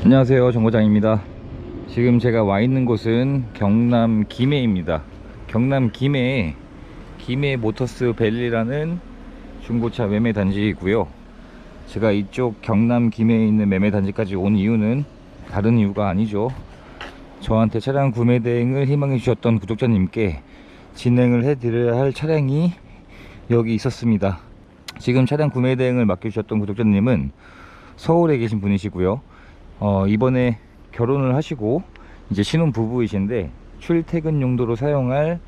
안녕하세요, 정거장입니다. 지금 제가 와 있는 곳은 경남 김해입니다. 경남 김해에 김해 모터스 밸리라는 중고차 매매 단지이고요. 제가 이쪽 경남 김해에 있는 매매 단지까지 온 이유는 다른 이유가 아니죠. 저한테 차량 구매 대행을 희망해 주셨던 구독자님께 진행을 해 드려야 할 차량이 여기 있었습니다. 지금 차량 구매 대행을 맡겨주셨던 구독자님은 서울에 계신 분이시고요. 이번에 결혼을 하시고 이제 신혼 부부이신데 출퇴근 용도로 사용할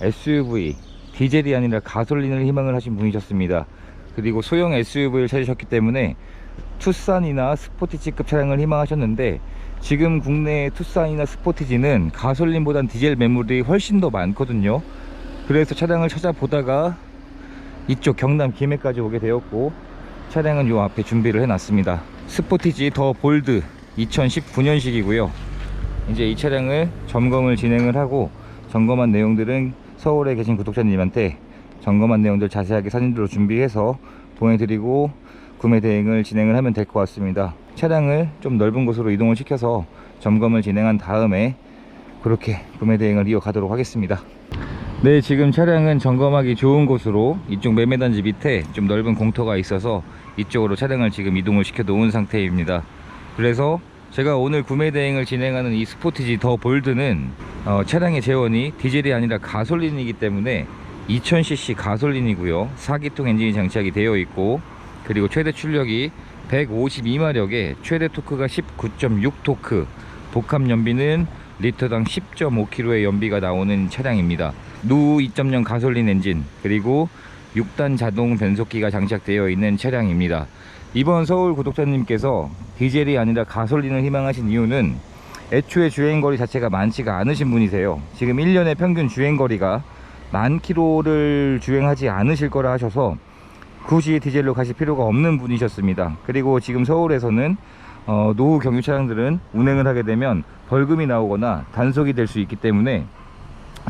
SUV, 디젤이 아니라 가솔린을 희망을 하신 분이셨습니다. 그리고 소형 SUV를 찾으셨기 때문에 투싼이나 스포티지급 차량을 희망하셨는데, 지금 국내의 투싼이나 스포티지는 가솔린보단 디젤 매물이 훨씬 더 많거든요. 그래서 차량을 찾아보다가 이쪽 경남 김해까지 오게 되었고, 차량은 요 앞에 준비를 해 놨습니다. 스포티지 더 볼드 2019년식이고요 이제 이 차량을 점검을 진행을 하고, 점검한 내용들은 서울에 계신 구독자님한테 점검한 내용들 자세하게 사진들로 준비해서 보내드리고 구매 대행을 진행을 하면 될 것 같습니다. 차량을 좀 넓은 곳으로 이동을 시켜서 점검을 진행한 다음에 그렇게 구매 대행을 이어가도록 하겠습니다. 네, 지금 차량은 점검하기 좋은 곳으로 이쪽 매매단지 밑에 좀 넓은 공터가 있어서 이쪽으로 차량을 지금 이동을 시켜 놓은 상태입니다. 그래서 제가 오늘 구매 대행을 진행하는 이 스포티지 더 볼드는 차량의 제원이 디젤이 아니라 가솔린이기 때문에 2000cc 가솔린이고요 4기통 엔진이 장착이 되어 있고, 그리고 최대 출력이 152마력에 최대 토크가 19.6 토크, 복합 연비는 리터당 10.5kg의 연비가 나오는 차량입니다. 누 2.0 가솔린 엔진, 그리고 6단 자동 변속기가 장착되어 있는 차량입니다. 이번 서울 구독자님께서 디젤이 아니라 가솔린을 희망하신 이유는 애초에 주행거리 자체가 많지가 않으신 분이세요. 지금 1년에 평균 주행거리가 10,000km를 주행하지 않으실 거라 하셔서 굳이 디젤로 가실 필요가 없는 분이셨습니다. 그리고 지금 서울에서는 노후 경유 차량들은 운행을 하게 되면 벌금이 나오거나 단속이 될 수 있기 때문에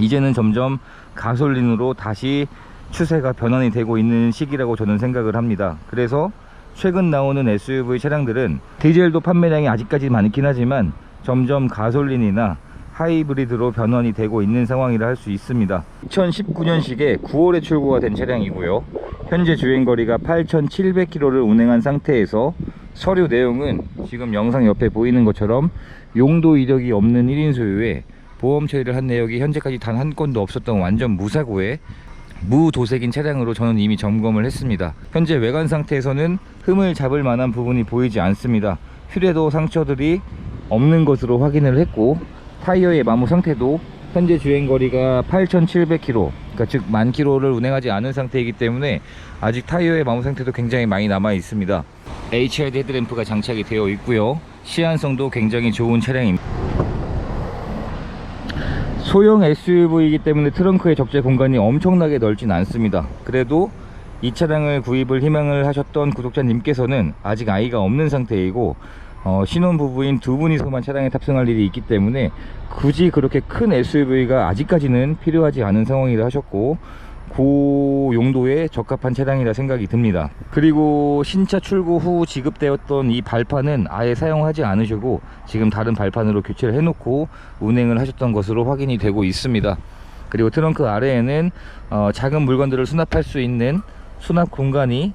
이제는 점점 가솔린으로 다시 추세가 변환이 되고 있는 시기라고 저는 생각을 합니다. 그래서 최근 나오는 SUV 차량들은 디젤도 판매량이 아직까지 많긴 하지만 점점 가솔린이나 하이브리드로 변환이 되고 있는 상황이라 할 수 있습니다. 2019년식에 9월에 출고가 된 차량이고요 현재 주행거리가 8,700km를 운행한 상태에서 서류 내용은 지금 영상 옆에 보이는 것처럼 용도 이력이 없는 1인 소유에 보험 처리를 한 내역이 현재까지 단 한 건도 없었던 완전 무사고에 무도색인 차량으로 저는 이미 점검을 했습니다. 현재 외관 상태에서는 흠을 잡을 만한 부분이 보이지 않습니다. 휠에도 상처들이 없는 것으로 확인을 했고, 타이어의 마모 상태도 현재 주행거리가 8,700km, 그러니까 즉 10,000km를 운행하지 않은 상태이기 때문에 아직 타이어의 마모 상태도 굉장히 많이 남아 있습니다. HID 헤드램프가 장착이 되어 있고요 시안성도 굉장히 좋은 차량입니다. 소형 SUV이기 때문에 트렁크의 적재 공간이 엄청나게 넓진 않습니다. 그래도 이 차량을 구입을 희망을 하셨던 구독자님께서는 아직 아이가 없는 상태이고 신혼부부인 두 분이서만 차량에 탑승할 일이 있기 때문에 굳이 그렇게 큰 SUV가 아직까지는 필요하지 않은 상황이라 하셨고, 그 용도에 적합한 차량이라 생각이 듭니다. 그리고 신차 출고 후 지급되었던 이 발판은 아예 사용하지 않으시고 지금 다른 발판으로 교체를 해놓고 운행을 하셨던 것으로 확인이 되고 있습니다. 그리고 트렁크 아래에는 작은 물건들을 수납할 수 있는 수납 공간이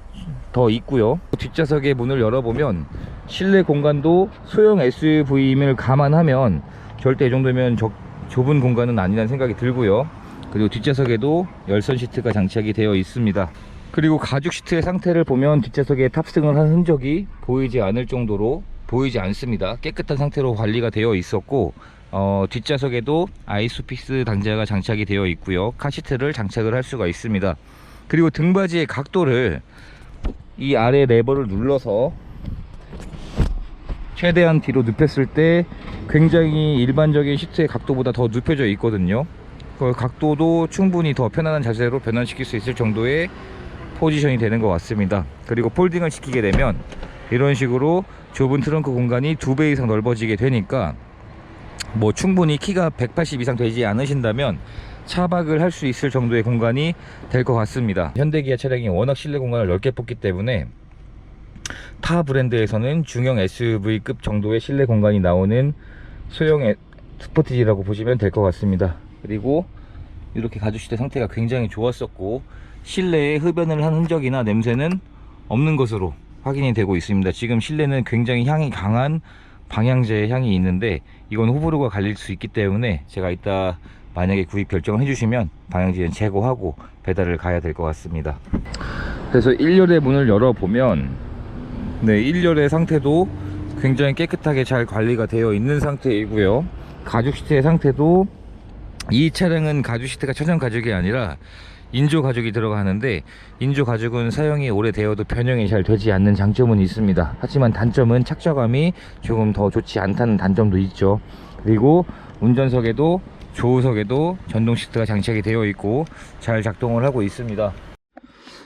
더 있고요 뒷좌석의 문을 열어보면 실내 공간도 소형 SUV임을 감안하면 절대 이 정도면 좁은 공간은 아니라는 생각이 들고요. 그리고 뒷좌석에도 열선 시트가 장착이 되어 있습니다. 그리고 가죽 시트의 상태를 보면 뒷좌석에 탑승을 한 흔적이 보이지 않을 정도로 보이지 않습니다. 깨끗한 상태로 관리가 되어 있었고, 뒷좌석에도 아이소픽스 당자가 장착이 되어 있고요 카시트를 장착을 할 수가 있습니다. 그리고 등받이의 각도를 이 아래 레버를 눌러서 최대한 뒤로 눕혔을 때 굉장히 일반적인 시트의 각도보다 더 눕혀져 있거든요. 그 각도도 충분히 더 편안한 자세로 변환시킬 수 있을 정도의 포지션이 되는 것 같습니다. 그리고 폴딩을 시키게 되면 이런 식으로 좁은 트렁크 공간이 2배 이상 넓어지게 되니까 뭐 충분히 키가 180 이상 되지 않으신다면 차박을 할 수 있을 정도의 공간이 될 것 같습니다. 현대기아 차량이 워낙 실내 공간을 넓게 뽑기 때문에 타 브랜드에서는 중형 SUV급 정도의 실내 공간이 나오는 소형 스포티지라고 보시면 될 것 같습니다. 그리고 이렇게 가죽시트 상태가 굉장히 좋았었고 실내에 흡연을 한 흔적이나 냄새는 없는 것으로 확인이 되고 있습니다. 지금 실내는 굉장히 향이 강한 방향제 향이 있는데 이건 호불호가 갈릴 수 있기 때문에 제가 이따 만약에 구입 결정을 해주시면 방향제는 제거하고 배달을 가야 될 것 같습니다. 그래서 1열의 문을 열어보면 네, 1열의 상태도 굉장히 깨끗하게 잘 관리가 되어 있는 상태이고요. 가죽 시트의 상태도 이 차량은 가죽 시트가 천연 가죽이 아니라 인조 가죽이 들어가는데 인조 가죽은 사용이 오래되어도 변형이 잘 되지 않는 장점은 있습니다. 하지만 단점은 착좌감이 조금 더 좋지 않다는 단점도 있죠. 그리고 운전석에도 조우석에도 전동 시트가 장착이 되어 있고 잘 작동을 하고 있습니다.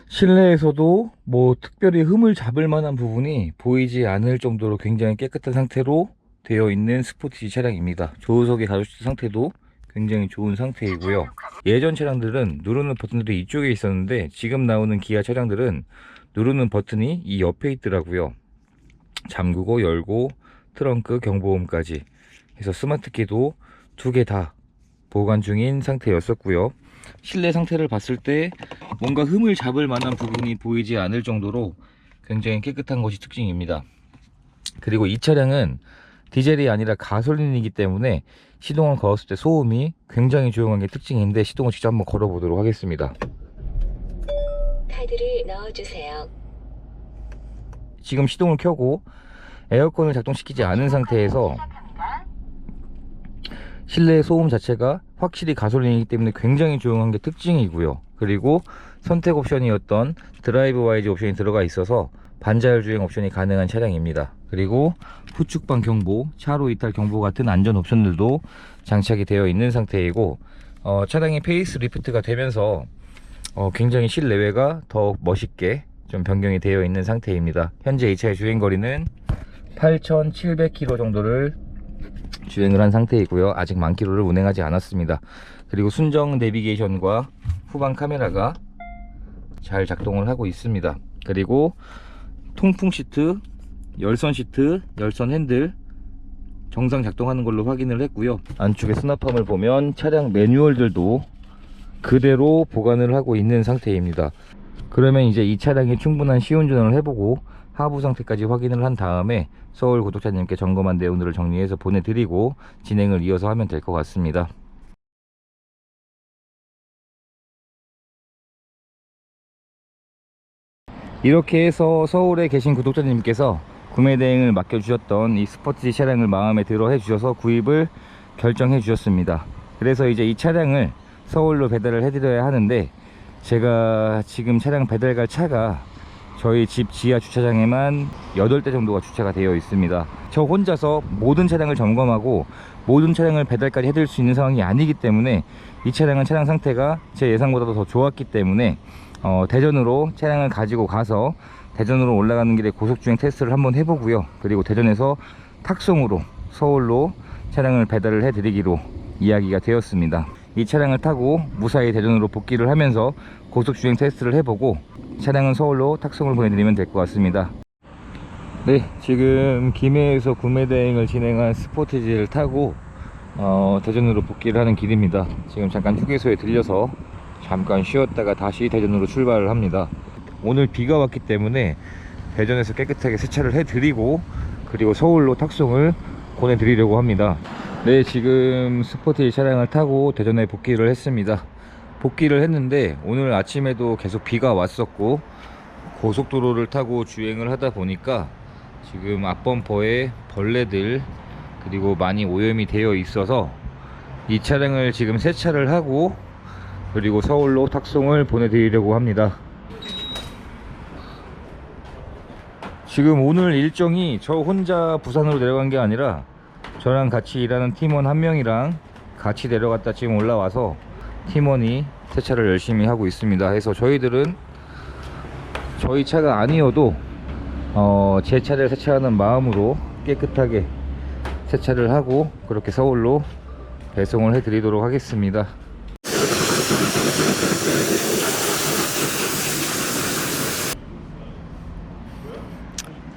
실내에서도 뭐 특별히 흠을 잡을 만한 부분이 보이지 않을 정도로 굉장히 깨끗한 상태로 되어 있는 스포티지 차량입니다. 조우석의 가죽 상태도 굉장히 좋은 상태이고요. 예전 차량들은 누르는 버튼들이 이쪽에 있었는데 지금 나오는 기아 차량들은 누르는 버튼이 이 옆에 있더라고요. 잠그고 열고 트렁크 경보음까지 해서 스마트키도 2개 다 보관 중인 상태였었고요. 실내 상태를 봤을 때 뭔가 흠을 잡을 만한 부분이 보이지 않을 정도로 굉장히 깨끗한 것이 특징입니다. 그리고 이 차량은 디젤이 아니라 가솔린이기 때문에 시동을 걸었을 때 소음이 굉장히 조용한 게 특징인데 시동을 직접 한번 걸어 보도록 하겠습니다. 카드를 넣어주세요. 지금 시동을 켜고 에어컨을 작동시키지 않은 상태에서 실내 소음 자체가 확실히 가솔린이기 때문에 굉장히 조용한 게 특징이고요. 그리고 선택 옵션이었던 드라이브 와이즈 옵션이 들어가 있어서 반자율 주행 옵션이 가능한 차량입니다. 그리고 후측방 경보, 차로 이탈 경보 같은 안전 옵션들도 장착이 되어 있는 상태이고 차량이 페이스 리프트가 되면서 굉장히 실내외가 더욱 멋있게 좀 변경이 되어 있는 상태입니다. 현재 이 차의 주행거리는 8,700km 정도를 주행을 한 상태이고요. 아직 만 킬로를 운행하지 않았습니다. 그리고 순정 내비게이션과 후방 카메라가 잘 작동을 하고 있습니다. 그리고 통풍 시트, 열선 시트, 열선 핸들 정상 작동하는 걸로 확인을 했고요. 안쪽에 수납함을 보면 차량 매뉴얼들도 그대로 보관을 하고 있는 상태입니다. 그러면 이제 이 차량이 충분한 시운전을 해보고 하부 상태까지 확인을 한 다음에 서울 구독자님께 점검한 내용들을 정리해서 보내드리고 진행을 이어서 하면 될 것 같습니다. 이렇게 해서 서울에 계신 구독자님께서 구매 대행을 맡겨주셨던 이 스포티지 차량을 마음에 들어 해주셔서 구입을 결정해 주셨습니다. 그래서 이제 이 차량을 서울로 배달을 해드려야 하는데 제가 지금 차량 배달 갈 차가 저희 집 지하 주차장에만 8대 정도가 주차가 되어 있습니다. 저 혼자서 모든 차량을 점검하고 모든 차량을 배달까지 해드릴 수 있는 상황이 아니기 때문에 이 차량은 차량 상태가 제 예상보다도 더 좋았기 때문에 대전으로 차량을 가지고 가서 대전으로 올라가는 길에 고속주행 테스트를 한번 해보고요. 그리고 대전에서 탁송으로 서울로 차량을 배달을 해드리기로 이야기가 되었습니다. 이 차량을 타고 무사히 대전으로 복귀를 하면서 고속주행 테스트를 해보고 차량은 서울로 탁송을 보내드리면 될 것 같습니다. 네, 지금 김해에서 구매 대행을 진행한 스포티지를 타고 대전으로 복귀를 하는 길입니다. 지금 잠깐 휴게소에 들려서 잠깐 쉬었다가 다시 대전으로 출발을 합니다. 오늘 비가 왔기 때문에 대전에서 깨끗하게 세차를 해드리고 그리고 서울로 탁송을 보내드리려고 합니다. 네, 지금 스포티지 차량을 타고 대전에 복귀를 했습니다. 복귀를 했는데 오늘 아침에도 계속 비가 왔었고 고속도로를 타고 주행을 하다 보니까 지금 앞범퍼에 벌레들 그리고 많이 오염이 되어 있어서 이 차량을 지금 세차를 하고 그리고 서울로 탁송을 보내드리려고 합니다. 지금 오늘 일정이 저 혼자 부산으로 내려간 게 아니라 저랑 같이 일하는 팀원 한 명이랑 같이 내려갔다 지금 올라와서 팀원이 세차를 열심히 하고 있습니다. 그래서 저희들은 저희 차가 아니어도 제 차를 세차하는 마음으로 깨끗하게 세차를 하고 그렇게 서울로 배송을 해 드리도록 하겠습니다.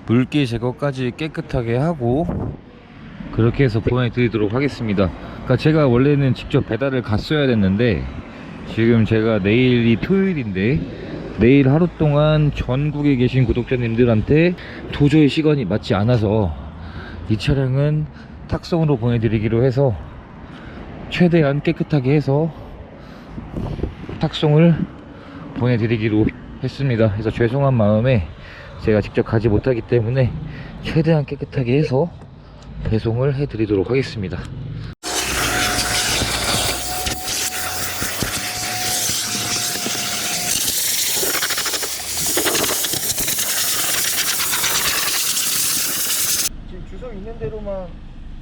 물기 제거까지 깨끗하게 하고 그렇게 해서 보내드리도록 하겠습니다. 그러니까 제가 원래는 직접 배달을 갔어야 됐는데 지금 제가 내일이 토요일인데 내일 하루 동안 전국에 계신 구독자님들한테 도저히 시간이 맞지 않아서 이 차량은 탁송으로 보내드리기로 해서 최대한 깨끗하게 해서 탁송을 보내드리기로 했습니다. 그래서 죄송한 마음에 제가 직접 가지 못하기 때문에 최대한 깨끗하게 해서 배송을 해드리도록 하겠습니다. 지금 주소 있는 대로만.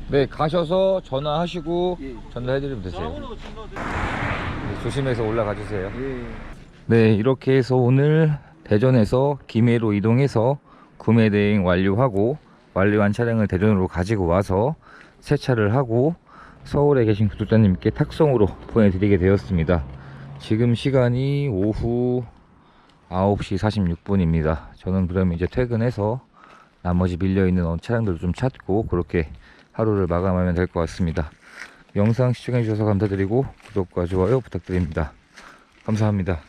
네, 가셔서 전화하시고 예. 전달해드리면 되세요. 전화번호 전화드려. 네, 조심해서 올라가 주세요. 예. 네, 이렇게 해서 오늘 대전에서 김해로 이동해서 구매 대행 완료하고 완료한 차량을 대전으로 가지고 와서 세차를 하고 서울에 계신 구독자님께 탁송으로 보내드리게 되었습니다. 지금 시간이 오후 9시 46분입니다. 저는 그러면 이제 퇴근해서 나머지 밀려있는 차량들을 좀 찾고 그렇게 하루를 마감하면 될 것 같습니다. 영상 시청해주셔서 감사드리고 구독과 좋아요 부탁드립니다. 감사합니다.